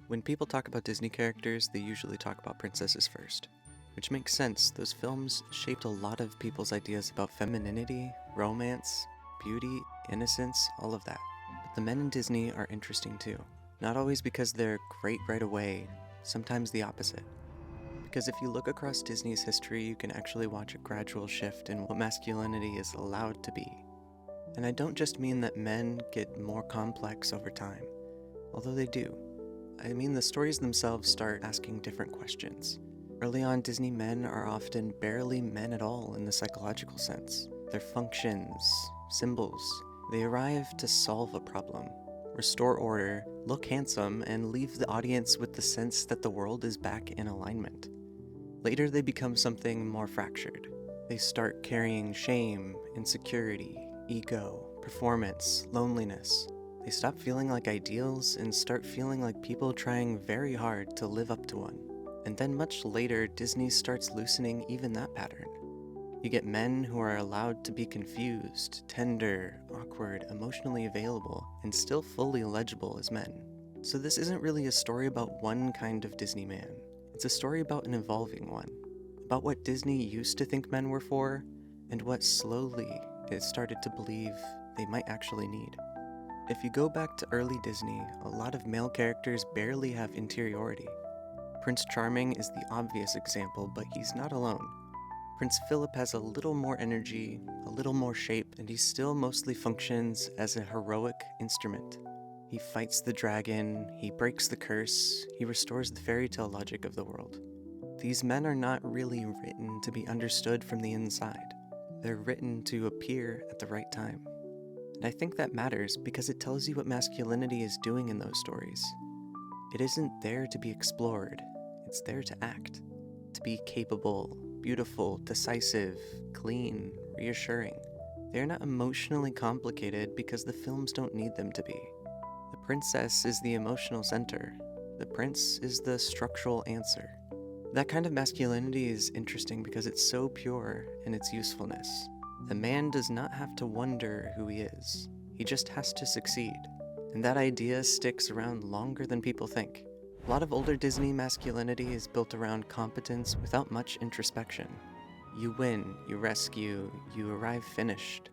When people talk about Disney characters, they usually talk about princesses first. Which makes sense, those films shaped a lot of people's ideas about femininity, romance, beauty, innocence, all of that. But the men in Disney are interesting too. Not always because they're great right away, sometimes the opposite. Because if you look across Disney's history, you can actually watch a gradual shift in what masculinity is allowed to be. And I don't just mean that men get more complex over time, although they do. I mean the stories themselves start asking different questions. Early on, Disney men are often barely men at all in the psychological sense. They're functions, symbols. They arrive to solve a problem, restore order, look handsome, and leave the audience with the sense that the world is back in alignment. Later, they become something more fractured. They start carrying shame, insecurity, ego, performance, loneliness. They stop feeling like ideals and start feeling like people trying very hard to live up to one. And then much later, Disney starts loosening even that pattern. You get men who are allowed to be confused, tender, awkward, emotionally available, and still fully legible as men. So this isn't really a story about one kind of Disney man. It's a story about an evolving one. About what Disney used to think men were for, and what slowly it started to believe they might actually need. If you go back to early Disney, a lot of male characters barely have interiority. Prince Charming is the obvious example, but he's not alone. Prince Philip has a little more energy, a little more shape, and he still mostly functions as a heroic instrument. He fights the dragon, he breaks the curse, he restores the fairy tale logic of the world. These men are not really written to be understood from the inside. They're written to appear at the right time. And I think that matters because it tells you what masculinity is doing in those stories. It isn't there to be explored, it's there to act. To be capable, beautiful, decisive, clean, reassuring. They're not emotionally complicated because the films don't need them to be. The princess is the emotional center. The prince is the structural answer. That kind of masculinity is interesting because it's so pure in its usefulness. The man does not have to wonder who he is. He just has to succeed. And that idea sticks around longer than people think. A lot of older Disney masculinity is built around competence without much introspection. You win, you rescue, you arrive finished.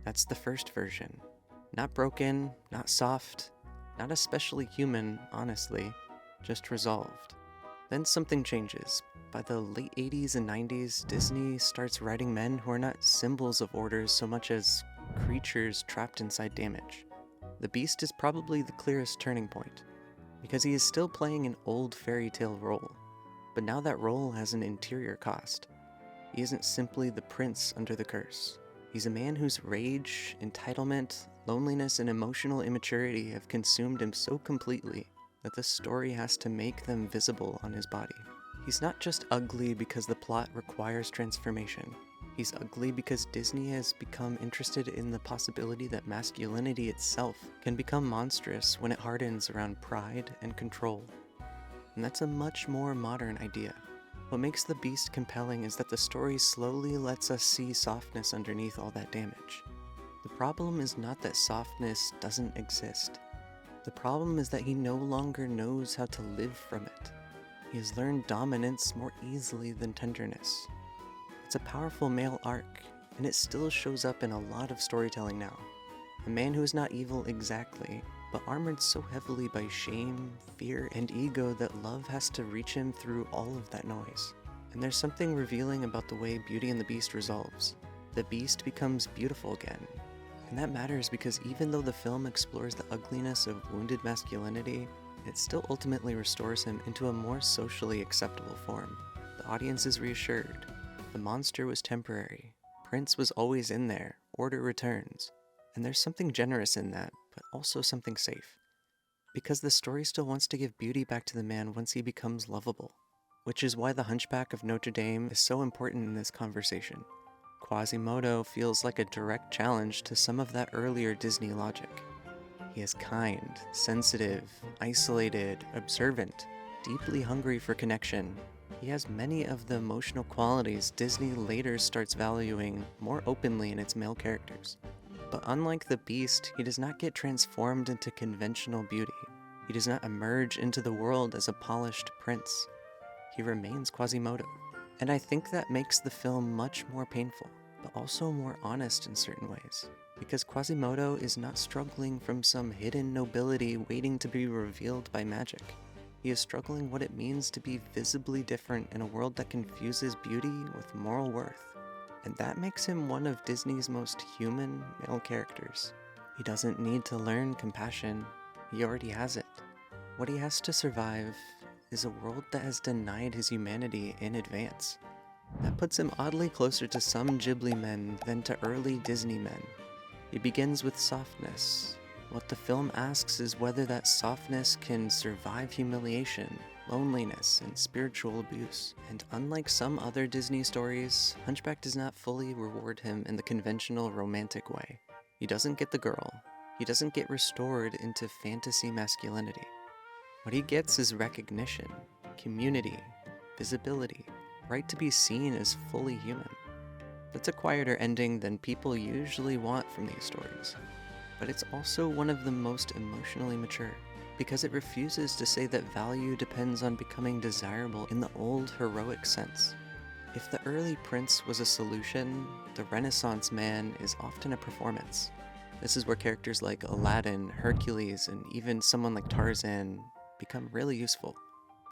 That's the first version. Not broken, not soft, not especially human, honestly, just resolved. Then something changes. By the late 80s and 90s, Disney starts writing men who are not symbols of order so much as creatures trapped inside damage. The Beast is probably the clearest turning point, because he is still playing an old fairy tale role, but now that role has an interior cost. He isn't simply the prince under the curse. He's a man whose rage, entitlement, loneliness, and emotional immaturity have consumed him so completely that the story has to make them visible on his body. He's not just ugly because the plot requires transformation. He's ugly because Disney has become interested in the possibility that masculinity itself can become monstrous when it hardens around pride and control. And that's a much more modern idea. What makes The Beast compelling is that the story slowly lets us see softness underneath all that damage. The problem is not that softness doesn't exist. The problem is that he no longer knows how to live from it. He has learned dominance more easily than tenderness. It's a powerful male arc, and it still shows up in a lot of storytelling now. A man who is not evil exactly, but armored so heavily by shame, fear, and ego that love has to reach him through all of that noise. And there's something revealing about the way Beauty and the Beast resolves. The Beast becomes beautiful again. And that matters because even though the film explores the ugliness of wounded masculinity, it still ultimately restores him into a more socially acceptable form. The audience is reassured. The monster was temporary. Prince was always in there. Order returns. And there's something generous in that, but also something safe. Because the story still wants to give beauty back to the man once he becomes lovable. Which is why the Hunchback of Notre Dame is so important in this conversation. Quasimodo feels like a direct challenge to some of that earlier Disney logic. He is kind, sensitive, isolated, observant, deeply hungry for connection. He has many of the emotional qualities Disney later starts valuing more openly in its male characters. But unlike the Beast, he does not get transformed into conventional beauty. He does not emerge into the world as a polished prince. He remains Quasimodo. And I think that makes the film much more painful, but also more honest in certain ways. Because Quasimodo is not struggling from some hidden nobility waiting to be revealed by magic. He is struggling what it means to be visibly different in a world that confuses beauty with moral worth. And that makes him one of Disney's most human male characters. He doesn't need to learn compassion, he already has it. What he has to survive is a world that has denied his humanity in advance. That puts him oddly closer to some Ghibli men than to early Disney men. He begins with softness. What the film asks is whether that softness can survive humiliation, loneliness, and spiritual abuse. And unlike some other Disney stories, Hunchback does not fully reward him in the conventional romantic way. He doesn't get the girl. He doesn't get restored into fantasy masculinity. What he gets is recognition, community, visibility, right to be seen as fully human. That's a quieter ending than people usually want from these stories. But it's also one of the most emotionally mature, because it refuses to say that value depends on becoming desirable in the old heroic sense. If the early prince was a solution, the Renaissance man is often a performance. This is where characters like Aladdin, Hercules, and even someone like Tarzan become really useful.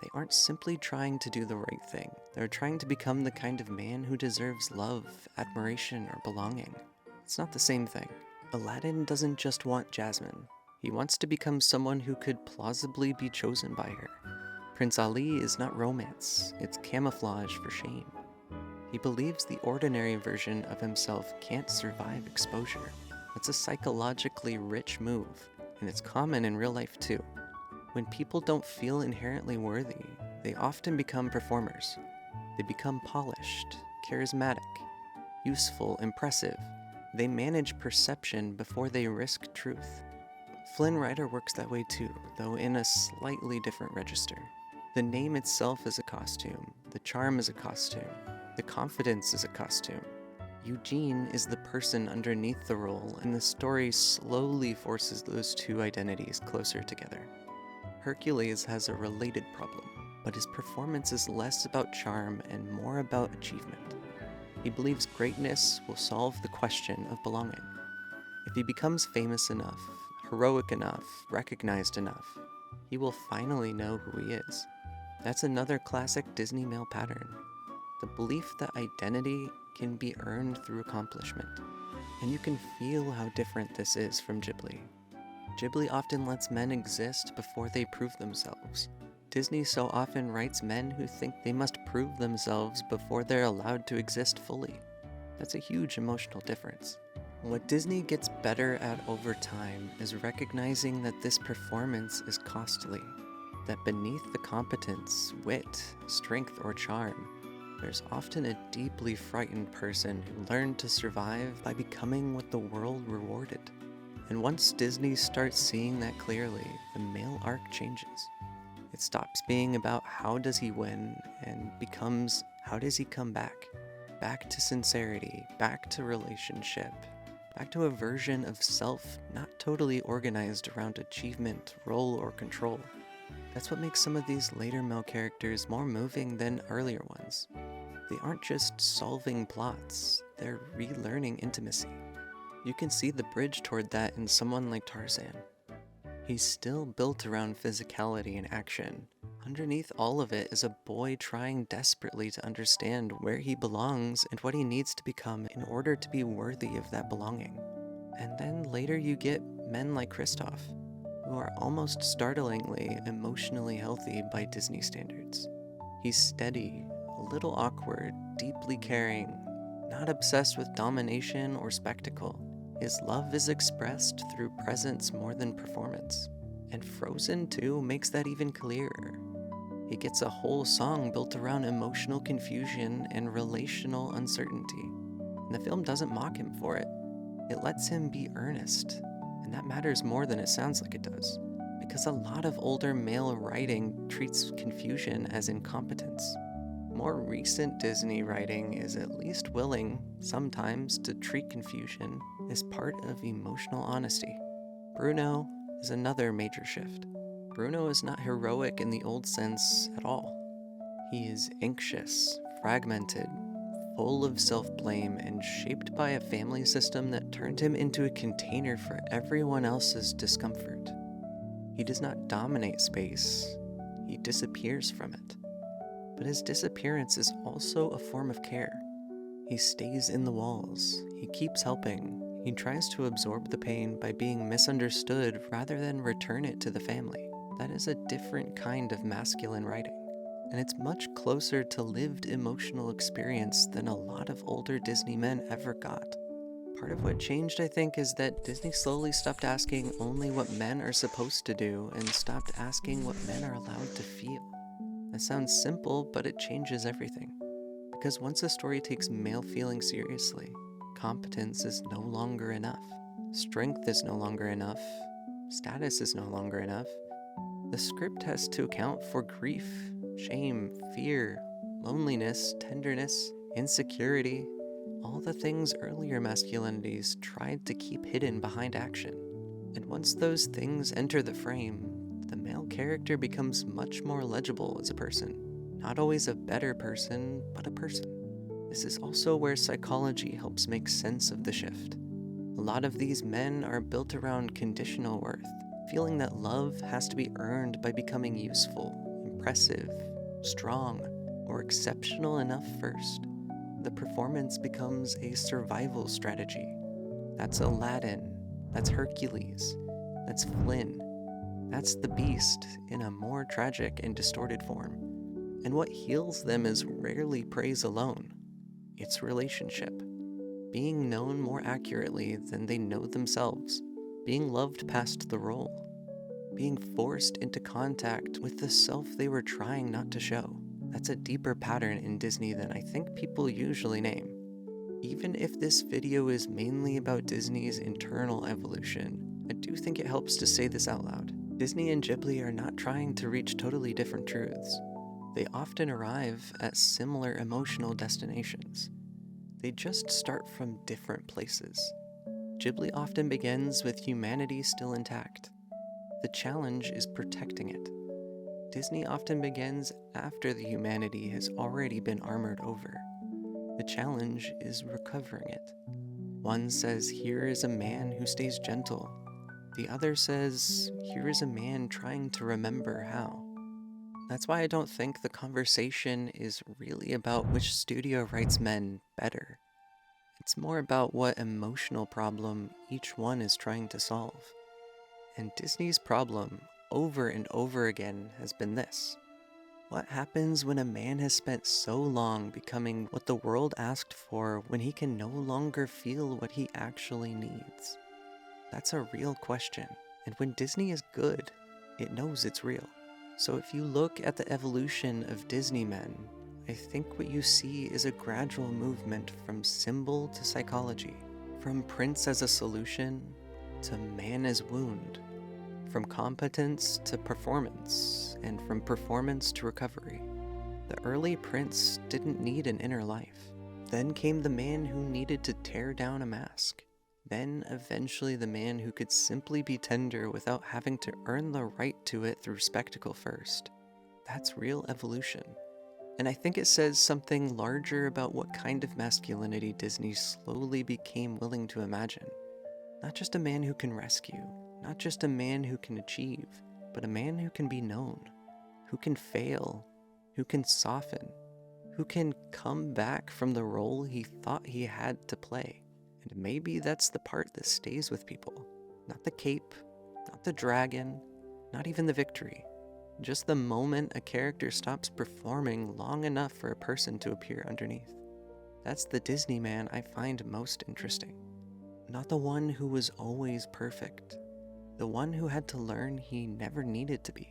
They aren't simply trying to do the right thing. They're trying to become the kind of man who deserves love, admiration, or belonging. It's not the same thing. Aladdin doesn't just want Jasmine. He wants to become someone who could plausibly be chosen by her. Prince Ali is not romance, it's camouflage for shame. He believes the ordinary version of himself can't survive exposure. It's a psychologically rich move, and it's common in real life too. When people don't feel inherently worthy, they often become performers. They become polished, charismatic, useful, impressive. They manage perception before they risk truth. Flynn Rider works that way too, though in a slightly different register. The name itself is a costume, the charm is a costume, the confidence is a costume. Eugene is the person underneath the role, and the story slowly forces those two identities closer together. Hercules has a related problem, but his performance is less about charm and more about achievement. He believes greatness will solve the question of belonging. If he becomes famous enough, heroic enough, recognized enough, he will finally know who he is. That's another classic Disney male pattern. The belief that identity can be earned through accomplishment. And you can feel how different this is from Ghibli. Ghibli often lets men exist before they prove themselves. Disney so often writes men who think they must prove themselves before they're allowed to exist fully. That's a huge emotional difference. What Disney gets better at over time is recognizing that this performance is costly, that beneath the competence, wit, strength, or charm, there's often a deeply frightened person who learned to survive by becoming what the world rewarded. And once Disney starts seeing that clearly, the male arc changes. It stops being about how does he win and becomes how does he come back? Back to sincerity, back to relationship, back to a version of self not totally organized around achievement, role, or control. That's what makes some of these later male characters more moving than earlier ones. They aren't just solving plots, they're relearning intimacy. You can see the bridge toward that in someone like Tarzan. He's still built around physicality and action. Underneath all of it is a boy trying desperately to understand where he belongs and what he needs to become in order to be worthy of that belonging. And then later you get men like Kristoff, who are almost startlingly emotionally healthy by Disney standards. He's steady, a little awkward, deeply caring, not obsessed with domination or spectacle. His love is expressed through presence more than performance. And Frozen 2 makes that even clearer. He gets a whole song built around emotional confusion and relational uncertainty. And the film doesn't mock him for it. It lets him be earnest. And that matters more than it sounds like it does. Because a lot of older male writing treats confusion as incompetence. More recent Disney writing is at least willing, sometimes, to treat confusion as part of emotional honesty. Bruno is another major shift. Bruno is not heroic in the old sense at all. He is anxious, fragmented, full of self-blame, and shaped by a family system that turned him into a container for everyone else's discomfort. He does not dominate space, he disappears from it. But his disappearance is also a form of care. He stays in the walls, he keeps helping, he tries to absorb the pain by being misunderstood rather than return it to the family. That is a different kind of masculine writing, and it's much closer to lived emotional experience than a lot of older Disney men ever got. Part of what changed, I think, is that Disney slowly stopped asking only what men are supposed to do and stopped asking what men are allowed to feel. That sounds simple, but it changes everything. Because once a story takes male feelings seriously, competence is no longer enough. Strength is no longer enough. Status is no longer enough. The script has to account for grief, shame, fear, loneliness, tenderness, insecurity, all the things earlier masculinities tried to keep hidden behind action. And once those things enter the frame, the male character becomes much more legible as a person. Not always a better person, but a person. This is also where psychology helps make sense of the shift. A lot of these men are built around conditional worth, feeling that love has to be earned by becoming useful, impressive, strong, or exceptional enough first. The performance becomes a survival strategy. That's Aladdin, that's Hercules, that's Flynn, that's the Beast in a more tragic and distorted form. And what heals them is rarely praise alone. It's relationship. Being known more accurately than they know themselves. Being loved past the role. Being forced into contact with the self they were trying not to show. That's a deeper pattern in Disney than I think people usually name. Even if this video is mainly about Disney's internal evolution, I do think it helps to say this out loud. Disney and Ghibli are not trying to reach totally different truths. They often arrive at similar emotional destinations. They just start from different places. Ghibli often begins with humanity still intact. The challenge is protecting it. Disney often begins after the humanity has already been armored over. The challenge is recovering it. One says, here is a man who stays gentle. The other says, here is a man trying to remember how. That's why I don't think the conversation is really about which studio writes men better. It's more about what emotional problem each one is trying to solve. And Disney's problem, over and over again, has been this. What happens when a man has spent so long becoming what the world asked for when he can no longer feel what he actually needs? That's a real question. And when Disney is good, it knows it's real. So if you look at the evolution of Disney men, I think what you see is a gradual movement from symbol to psychology, from prince as a solution to man as wound, from competence to performance, and from performance to recovery. The early prince didn't need an inner life. Then came the man who needed to tear down a mask. Then eventually the man who could simply be tender without having to earn the right to it through spectacle first. That's real evolution. And I think it says something larger about what kind of masculinity Disney slowly became willing to imagine. Not just a man who can rescue, not just a man who can achieve, but a man who can be known, who can fail, who can soften, who can come back from the role he thought he had to play. And maybe that's the part that stays with people. Not the cape, not the dragon, not even the victory. Just the moment a character stops performing long enough for a person to appear underneath. That's the Disney man I find most interesting. Not the one who was always perfect. The one who had to learn he never needed to be.